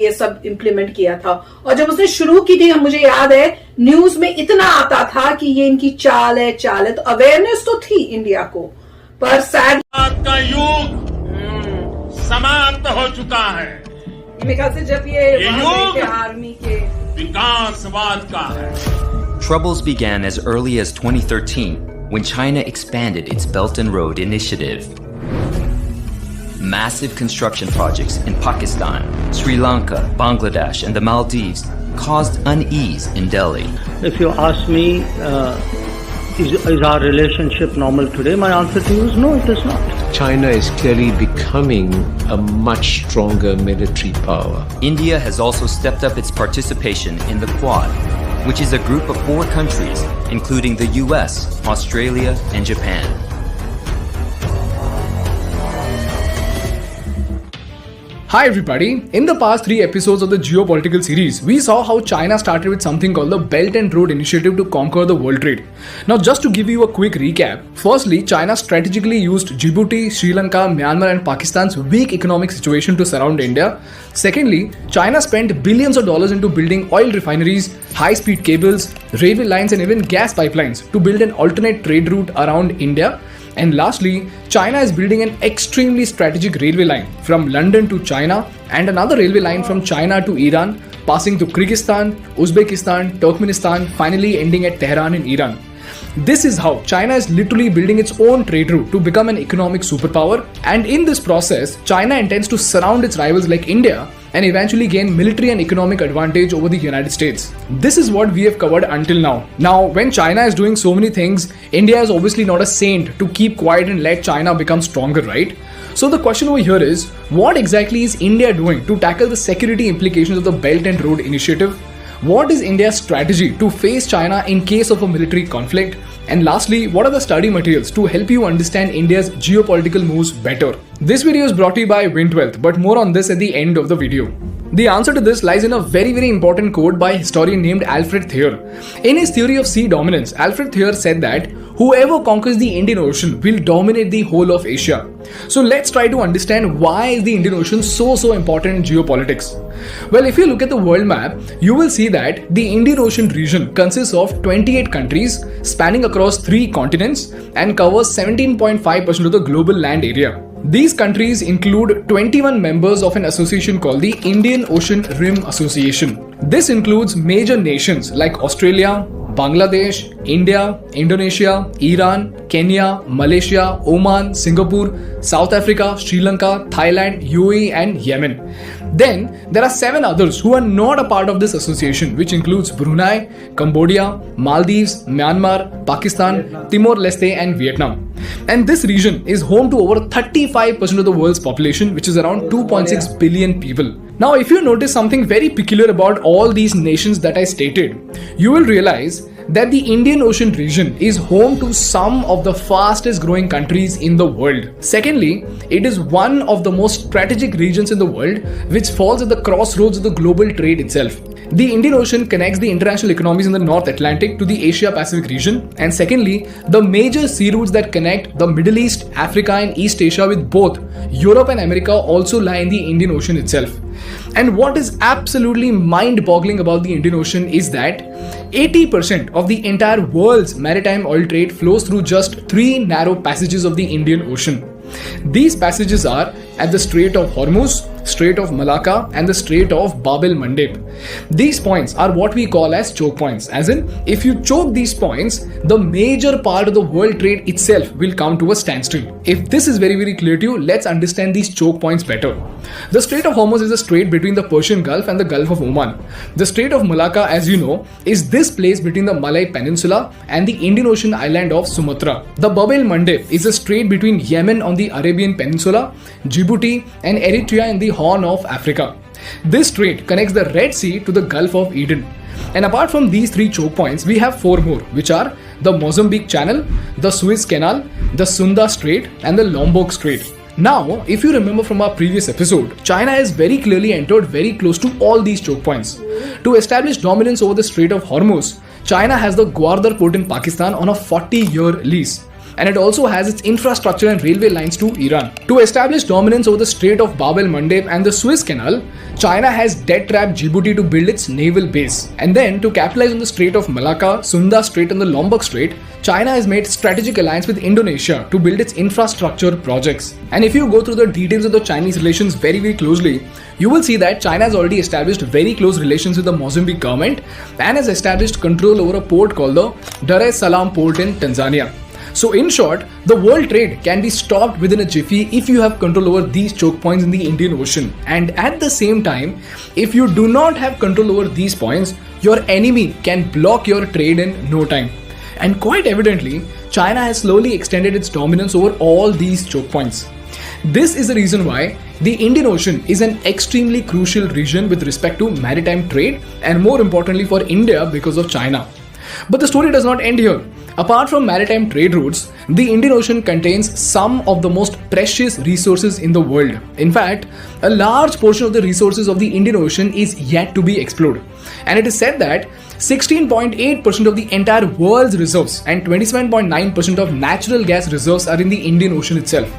ये सब इंप्लीमेंट किया था। और जब उसने शुरू की थी, मुझे याद है न्यूज में इतना आता था कि ये इनकी चाल है, तो अवेयरनेस तो थी इंडिया को, पर सैड का युग समाप्त हो चुका है। मेरे ख्याल से जब ये युग आर्मी के विकासवाद का है। Troubles began as early as 2013 when China expanded its Belt and Road Initiative. Massive construction projects in Pakistan, Sri Lanka, Bangladesh, and the Maldives caused unease in Delhi. If you ask me, is our relationship normal today? My answer to you is no, it is not. China is clearly becoming a much stronger military power. India has also stepped up its participation in the Quad, which is a group of 4 countries, including the US, Australia, and Japan. Hi everybody, in the past 3 episodes of the Geopolitical series, we saw how China started with something called the Belt and Road Initiative to conquer the world trade. Now just to give you a quick recap, firstly, China strategically used Djibouti, Sri Lanka, Myanmar and Pakistan's weak economic situation to surround India. Secondly, China spent billions of dollars into building oil refineries, high-speed cables, railway lines and even gas pipelines to build an alternate trade route around India. And lastly, China is building an extremely strategic railway line from London to China and another railway line from China to Iran, passing through Kyrgyzstan, Uzbekistan, Turkmenistan, finally ending at Tehran in Iran. This is how China is literally building its own trade route to become an economic superpower, and in this process, China intends to surround its rivals like India and eventually gain military and economic advantage over the United States. This is what we have covered until now. Now, when China is doing so many things, India is obviously not a saint to keep quiet and let China become stronger, right? So the question over here is, what exactly is India doing to tackle the security implications of the Belt and Road Initiative? What is India's strategy to face China in case of a military conflict? And lastly, what are the study materials to help you understand India's geopolitical moves better? This video is brought to you by Wintwealth, but more on this at the end of the video. The answer to this lies in a very important quote by a historian named Alfred Thayer. In his theory of sea dominance, Alfred Thayer said that whoever conquers the Indian Ocean will dominate the whole of Asia. So let's try to understand why is the Indian Ocean so important in geopolitics. Well, if you look at the world map, you will see that the Indian Ocean region consists of 28 countries spanning across 3 continents and covers 17.5% of the global land area. These countries include 21 members of an association called the Indian Ocean Rim Association. This includes major nations like Australia, Bangladesh, India, Indonesia, Iran, Kenya, Malaysia, Oman, Singapore, South Africa, Sri Lanka, Thailand, UAE and Yemen. Then there are 7 others who are not a part of this association, which includes Brunei, Cambodia, Maldives, Myanmar, Pakistan, Timor-Leste and Vietnam. And this region is home to over 35% of the world's population, which is around 2.6 billion people. Now, if you notice something very peculiar about all these nations that I stated, you will realize that the Indian Ocean region is home to some of the fastest growing countries in the world. Secondly, it is one of the most strategic regions in the world, which falls at the crossroads of the global trade itself. The Indian Ocean connects the international economies in the North Atlantic to the Asia-Pacific region. And secondly, the major sea routes that connect the Middle East, Africa and East Asia with both Europe and America also lie in the Indian Ocean itself. And what is absolutely mind-boggling about the Indian Ocean is that 80% of the entire world's maritime oil trade flows through just 3 narrow passages of the Indian Ocean. These passages are at the Strait of Hormuz, Strait of Malacca and the Strait of Bab el-Mandeb. These points are what we call as choke points, as in if you choke these points, the major part of the world trade itself will come to a standstill. If this is very clear to you, let's understand these choke points better. The Strait of Hormuz is a strait between the Persian Gulf and the Gulf of Oman. The Strait of Malacca, as you know, is this place between the Malay Peninsula and the Indian Ocean island of Sumatra. The Bab el-Mandeb is a strait between Yemen on the Arabian Peninsula, Djibouti and Eritrea in the Horn of Africa. This strait connects the Red Sea to the Gulf of Eden. And apart from these 3 choke points, we have 4 more, which are the Mozambique Channel, the Suez Canal, the Sunda Strait and the Lombok Strait. Now, if you remember from our previous episode, China has very clearly entered very close to all these choke points. To establish dominance over the Strait of Hormuz, China has the Gwadar port in Pakistan on a 40-year lease. and it also has its infrastructure and railway lines to Iran. To establish dominance over the Strait of Bab el-Mandeb and the Suez Canal, China has debt-trapped Djibouti to build its naval base. And then, to capitalize on the Strait of Malacca, Sunda Strait and the Lombok Strait, China has made strategic alliance with Indonesia to build its infrastructure projects. And if you go through the details of the Chinese relations very closely, you will see that China has already established very close relations with the Mozambique government and has established control over a port called the Dar es Salaam port in Tanzania. So in short, the world trade can be stopped within a jiffy if you have control over these choke points in the Indian Ocean. And at the same time, if you do not have control over these points, your enemy can block your trade in no time. And quite evidently, China has slowly extended its dominance over all these choke points. This is the reason why the Indian Ocean is an extremely crucial region with respect to maritime trade, and more importantly for India because of China. But the story does not end here. Apart from maritime trade routes, the Indian Ocean contains some of the most precious resources in the world. In fact, a large portion of the resources of the Indian Ocean is yet to be explored. And it is said that 16.8% of the entire world's reserves and 27.9% of natural gas reserves are in the Indian Ocean itself.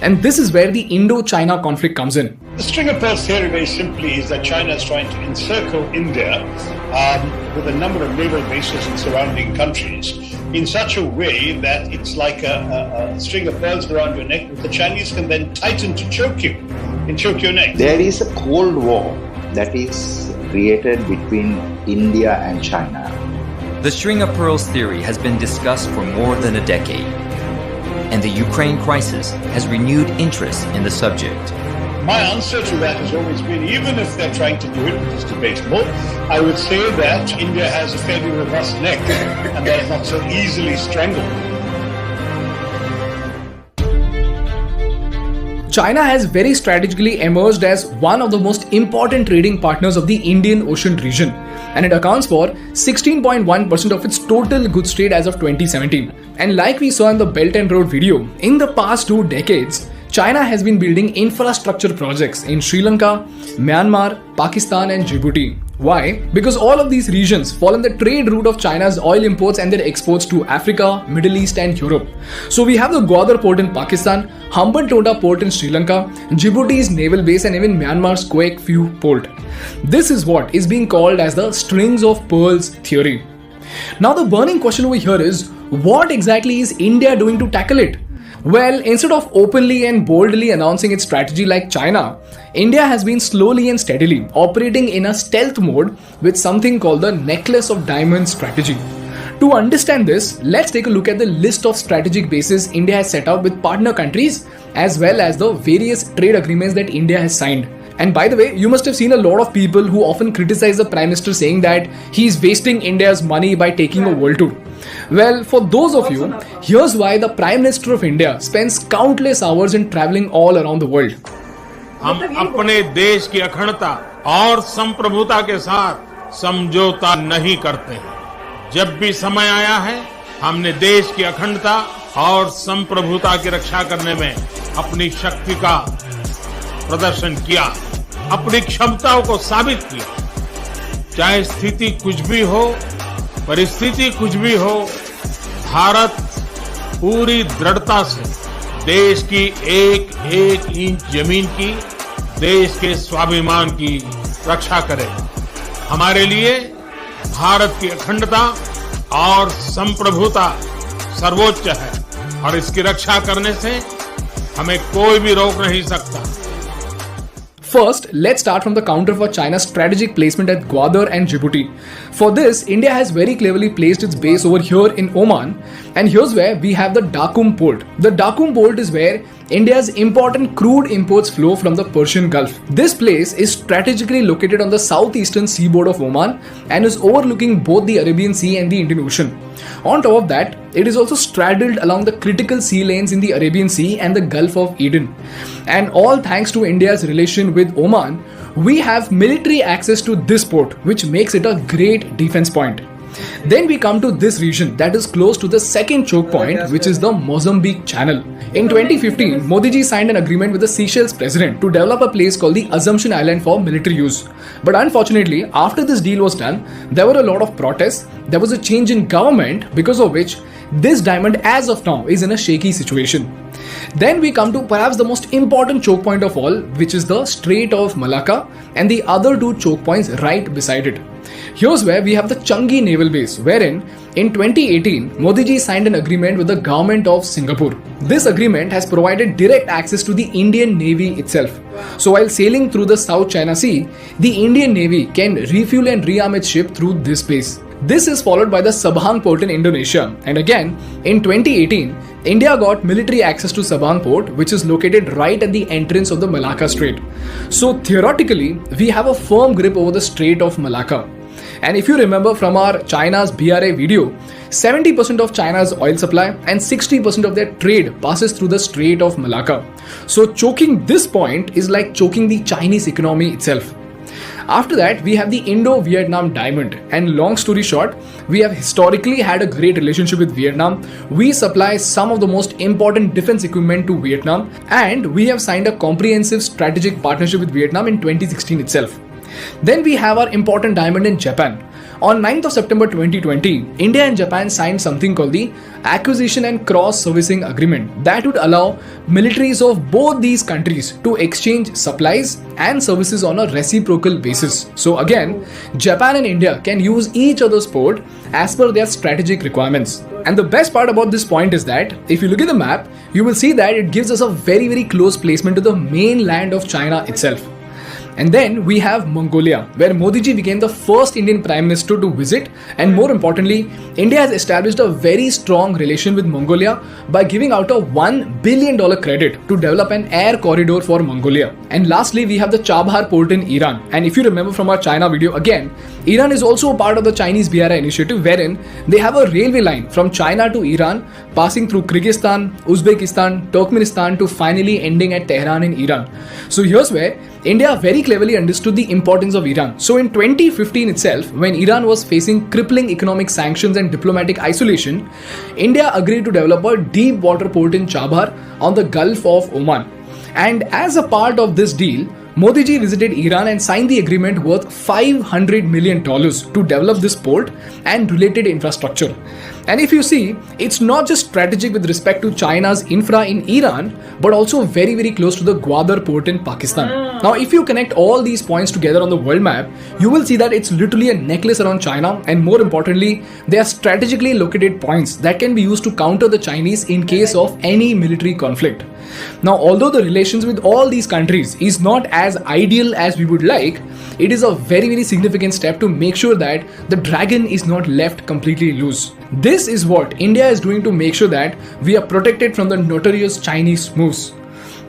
And this is where the Indo-China conflict comes in. The string of pearls theory very simply is that China is trying to encircle India with a number of naval bases in surrounding countries in such a way that it's like a string of pearls around your neck, which the Chinese can then tighten to choke you and choke your neck. There is a Cold War that is created between India and China. The string of pearls theory has been discussed for more than a decade, and the Ukraine crisis has renewed interest in the subject. My answer to that has always been, even if they're trying to do it, which is debatable, I would say that India has a fairly robust neck and that is not so easily strangled. China has very strategically emerged as one of the most important trading partners of the Indian Ocean region, and it accounts for 16.1% of its total goods trade as of 2017. And like we saw in the Belt and Road video, in the past 2 decades, China has been building infrastructure projects in Sri Lanka, Myanmar, Pakistan and Djibouti. Why? Because all of these regions fall in the trade route of China's oil imports and their exports to Africa, Middle East and Europe. So we have the Gwadar port in Pakistan, Hambantota port in Sri Lanka, Djibouti's naval base and even Myanmar's Quake Phu port. This is what is being called as the strings of pearls theory. Now the burning question over here is, what exactly is India doing to tackle it? Well, instead of openly and boldly announcing its strategy like China, India has been slowly and steadily operating in a stealth mode with something called the necklace of diamonds strategy. To understand this, let's take a look at the list of strategic bases India has set up with partner countries as well as the various trade agreements that India has signed. And by the way, you must have seen a lot of people who often criticize the Prime Minister saying that he's wasting India's money by taking a world tour. Well, for those of you, here's why the Prime Minister of India spends countless hours in traveling all around the world. हम अपने देश की अखंडता और संप्रभुता के साथ समझौता नहीं करते हैं। जब भी समय आया है, हमने देश की अखंडता और संप्रभुता की रक्षा करने में अपनी शक्ति का प्रदर्शन किया, अपनी क्षमताओं को साबित किया। चाहे स्थिति कुछ भी हो, परिस्थिति कुछ भी हो, भारत पूरी दृढ़ता से देश की एक एक इंच जमीन की, देश के स्वाभिमान की रक्षा करे। हमारे लिए भारत की अखंडता और संप्रभुता सर्वोच्च है और इसकी रक्षा करने से हमें कोई भी रोक नहीं सकता। First, let's start from the counter for China's strategic placement at Gwadar and Djibouti. For this, India has very cleverly placed its base over here in Oman, and here's where we have the Dakum port. The Dakum port is where India's important crude imports flow from the Persian Gulf. This place is strategically located on the southeastern seaboard of Oman and is overlooking both the Arabian Sea and the Indian Ocean. On top of that, it is also straddled along the critical sea lanes in the Arabian Sea and the Gulf of Eden. And all thanks to India's relation with Oman, we have military access to this port, which makes it a great defense point. Then we come to this region that is close to the second choke point, which is the Mozambique Channel. In 2015, Modi ji signed an agreement with the Seychelles president to develop a place called the Assumption Island for military use. But unfortunately, after this deal was done, there were a lot of protests, there was a change in government, because of which this diamond as of now is in a shaky situation. Then we come to perhaps the most important choke point of all, which is the Strait of Malacca and the other two choke points right beside it. Here's where we have the Changi Naval Base, wherein in 2018, Modi ji signed an agreement with the government of Singapore. This agreement has provided direct access to the Indian Navy itself. So while sailing through the South China Sea, the Indian Navy can refuel and rearm its ship through this base. This is followed by the Sabang port in Indonesia. And again, in 2018, India got military access to Sabang port, which is located right at the entrance of the Malacca Strait. So theoretically, we have a firm grip over the Strait of Malacca. And if you remember from our China's BRA video, 70% of China's oil supply and 60% of their trade passes through the Strait of Malacca. So choking this point is like choking the Chinese economy itself. After that, we have the Indo-Vietnam Diamond, and long story short, we have historically had a great relationship with Vietnam. We supply some of the most important defense equipment to Vietnam, and we have signed a comprehensive strategic partnership with Vietnam in 2016 itself. Then we have our important diamond in Japan. On 9th of September 2020, India and Japan signed something called the Acquisition and Cross-Servicing Agreement that would allow militaries of both these countries to exchange supplies and services on a reciprocal basis. So again, Japan and India can use each other's port as per their strategic requirements. And the best part about this point is that if you look at the map, you will see that it gives us a very close placement to the mainland of China itself. And then we have Mongolia, where Modi ji became the first Indian Prime Minister to visit, and more importantly, India has established a very strong relation with Mongolia by giving out a $1 billion credit to develop an air corridor for Mongolia. And lastly, we have the Chabahar port in Iran. And if you remember from our China video again, Iran is also a part of the Chinese BRI initiative, wherein they have a railway line from China to Iran, passing through Kyrgyzstan, Uzbekistan, Turkmenistan to finally ending at Tehran in Iran. So here's where India very cleverly understood the importance of Iran. So in 2015 itself, when Iran was facing crippling economic sanctions and diplomatic isolation, India agreed to develop a deep water port in Chabahar on the Gulf of Oman. And as a part of this deal, Modi ji visited Iran and signed the agreement worth $500 million to develop this port and related infrastructure. And if you see, it's not just strategic with respect to China's infra in Iran, but also very close to the Gwadar port in Pakistan. Now, if you connect all these points together on the world map, you will see that it's literally a necklace around China, and more importantly, they are strategically located points that can be used to counter the Chinese in case of any military conflict. Now, although the relations with all these countries is not as ideal as we would like, it is a very significant step to make sure that the dragon is not left completely loose. This is what India is doing to make sure that we are protected from the notorious Chinese moves.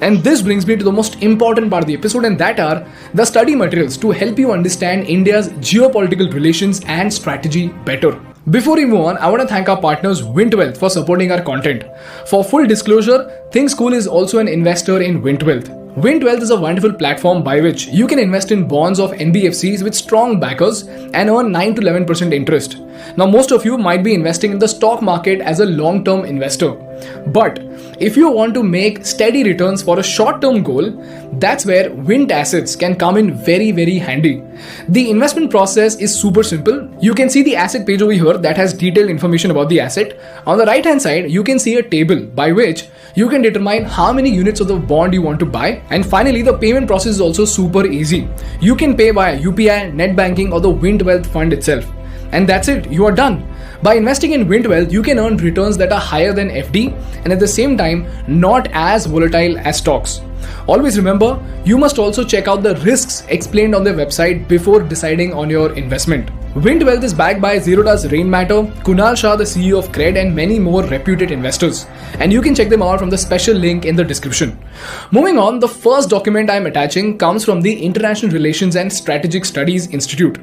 And this brings me to the most important part of the episode, and that are the study materials to help you understand India's geopolitical relations and strategy better. Before we move on, I want to thank our partners Wintwealth for supporting our content. For full disclosure, ThinkSchool is also an investor in Wintwealth. Wintwealth is a wonderful platform by which you can invest in bonds of NBFCs with strong backers and earn 9 to 11% interest. Now, most of you might be investing in the stock market as a long-term investor. But if you want to make steady returns for a short-term goal, that's where Vint assets can come in very handy. The investment process is super simple. You can see the asset page over here that has detailed information about the asset. On the right-hand side, you can see a table by which you can determine how many units of the bond you want to buy. And finally, the payment process is also super easy. You can pay via UPI, net banking, or the Wintwealth fund itself. And that's it, you are done. By investing in Wintwealth, you can earn returns that are higher than FD and at the same time not as volatile as stocks. Always remember, you must also check out the risks explained on their website before deciding on your investment. Wintwealth is backed by Zerodha's Rainmatter, Kunal Shah, the CEO of Cred, and many more reputed investors. And you can check them out from the special link in the description. Moving on, the first document I am attaching comes from the International Relations and Strategic Studies Institute.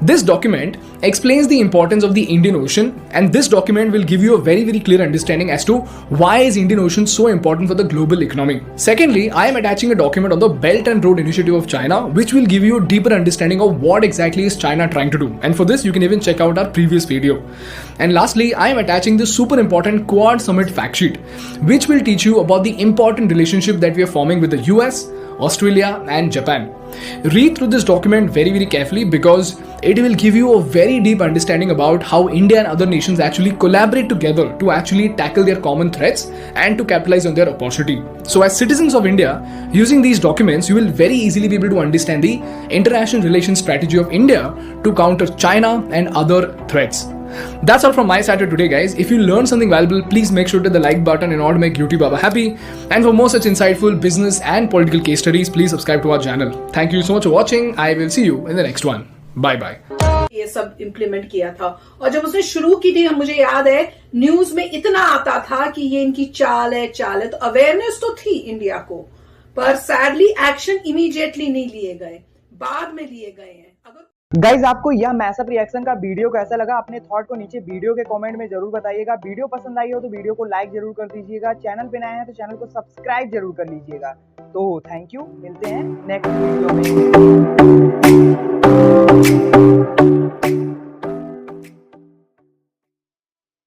This document explains the importance of the Indian Ocean, and this document will give you a very clear understanding as to why is Indian Ocean so important for the global economy. Secondly, I am attaching a document on the Belt and Road Initiative of China, which will give you a deeper understanding of what exactly is China trying to do. And for this, you can even check out our previous video. And lastly, I am attaching this super important Quad Summit fact sheet, which will teach you about the important relationship that we are forming with the US, Australia, and Japan. Read through this document very carefully because it will give you a very deep understanding about how India and other nations actually collaborate together to actually tackle their common threats and to capitalize on their opportunity. So as citizens of India, using these documents, you will very easily be able to understand the international relations strategy of India to counter China and other threats. That's all from my side for today, guys. If you learned something valuable, please make sure to hit the like button in order to make Beauty Baba happy. And for more such insightful business and political case studies, please subscribe to our channel. Thank you so much for watching. I will see you in the next one. Bye bye. ये सब implement किया था और जब उसने शुरू की थी, मुझे याद है न्यूज में इतना आता था कि ये इनकी चाल है तो अवेयरनेस तो थी इंडिया को, पर सैडली एक्शन इमीडिएटली नहीं लिए गए, बाद में लिए गए हैं। अगर गाइज आपको यह मैशअप रिएक्शन का वीडियो कैसा लगा, अपने थॉट को नीचे वीडियो के कमेंट में जरूर बताइएगा। वीडियो पसंद आई हो तो वीडियो को लाइक जरूर कर दीजिएगा। चैनल पे नए हैं तो चैनल को सब्सक्राइब जरूर कर लीजिएगा। तो थैंक यू, मिलते हैं नेक्स्ट वीडियो में।